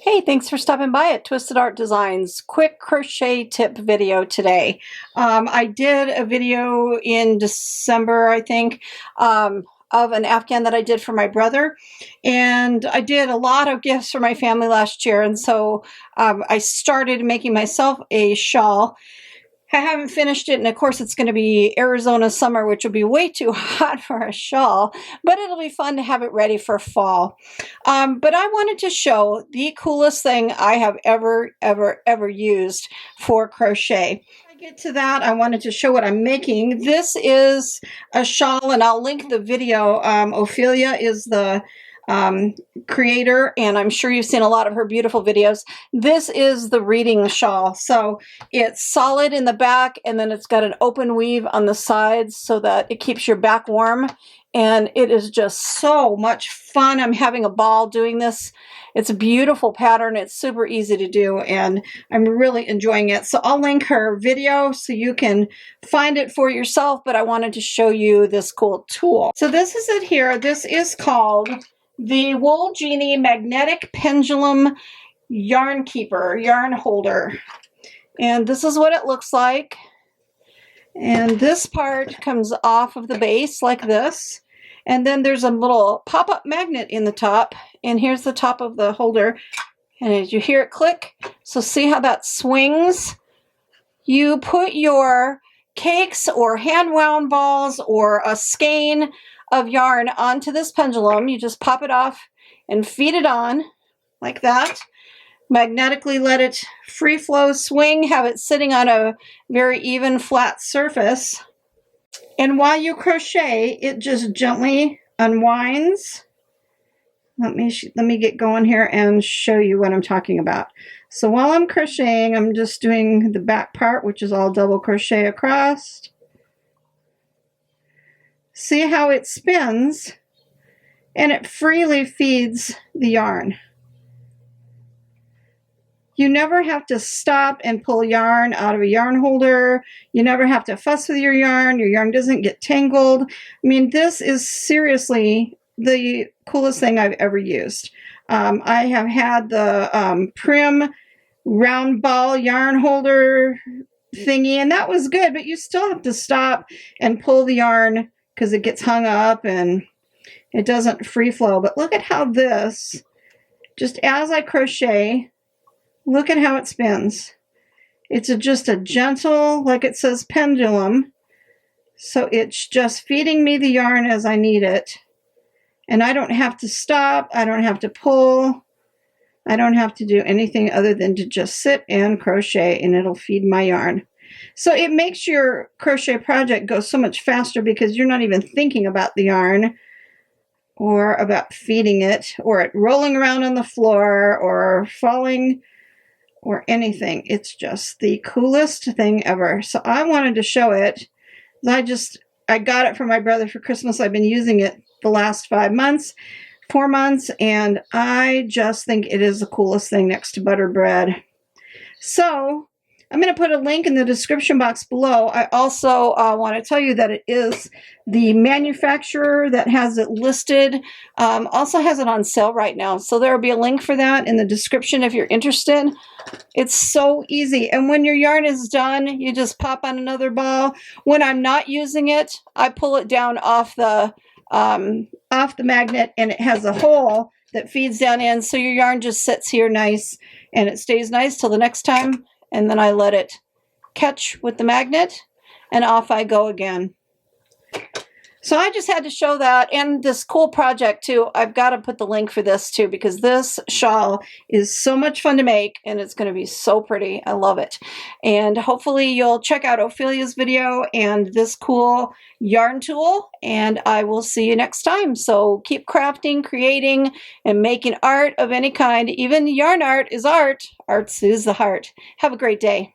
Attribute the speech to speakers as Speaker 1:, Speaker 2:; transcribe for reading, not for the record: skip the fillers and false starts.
Speaker 1: Hey, thanks for stopping by at Twisted Art Designs. Quick crochet tip video today. I did a video in December, I think, of an Afghan that I did for my brother. And I did a lot of gifts for my family last year. And so I started making myself a shawl. I haven't finished it, and of course it's going to be Arizona summer, which will be way too hot for a shawl, but it'll be fun to have it ready for fall. But I wanted to show the coolest thing I have ever used for crochet. Before I get to that, I wanted to show what I'm making. This is a shawl, and I'll link the video. Ophelia is the creator, and I'm sure you've seen a lot of her beautiful videos. This is the reading shawl. So it's solid in the back, and then it's got an open weave on the sides so that it keeps your back warm. And it is just so much fun. I'm having a ball doing this. It's a beautiful pattern. It's super easy to do, and I'm really enjoying it. So I'll link her video so you can find it for yourself, but I wanted to show you this cool tool. So this is it here. This is called the Wool Genie Magnetic Pendulum Yarn Keeper, yarn holder. And this is what it looks like. And this part comes off of the base like this. And then there's a little pop-up magnet in the top. And here's the top of the holder. And as you hear it click, so see how that swings? You put your cakes or hand-wound balls or a skein of yarn onto this pendulum. You just pop it off and feed it on like that. Magnetically let it free flow swing, have it sitting on a very even flat surface. And while you crochet, it just gently unwinds. Let me get going here and show you what I'm talking about. So while I'm crocheting, I'm just doing the back part, which is all double crochet across. See how it spins, and it freely feeds the yarn. You never have to stop and pull yarn out of a yarn holder. You never have to fuss with your yarn. Your yarn doesn't get tangled. I mean, this is seriously the coolest thing I've ever used. I have had the Prim round ball yarn holder thingy, and that was good, but you still have to stop and pull the yarn because it gets hung up and it doesn't free flow. But look at how this, just as I crochet, look at how it spins. It's just a gentle, like it says, pendulum. So it's just feeding me the yarn as I need it. And I don't have to stop. I don't have to pull. I don't have to do anything other than to just sit and crochet, and it'll feed my yarn. So it makes your crochet project go so much faster because you're not even thinking about the yarn or about feeding it or it rolling around on the floor or falling or anything. It's just the coolest thing ever. So I wanted to show it. I got it for my brother for Christmas. I've been using it the last 4 months, and I just think it is the coolest thing next to butter bread. So I'm going to put a link in the description box below. I also want to tell you that it is the manufacturer that has it listed, also has it on sale right now. So there will be a link for that in the description if you're interested. It's so easy. And when your yarn is done, you just pop on another ball. When I'm not using it, I pull it down off the magnet, and it has a hole that feeds down in. So your yarn just sits here nice, and it stays nice till the next time. And then I let it catch with the magnet, and off I go again. So I just had to show that, and this cool project too. I've got to put the link for this too, because this shawl is so much fun to make, and it's going to be so pretty. I love it. And hopefully you'll check out Ophelia's video and this cool yarn tool, and I will see you next time. So keep crafting, creating, and making art of any kind. Even yarn art is art. Art soothes the heart. Have a great day.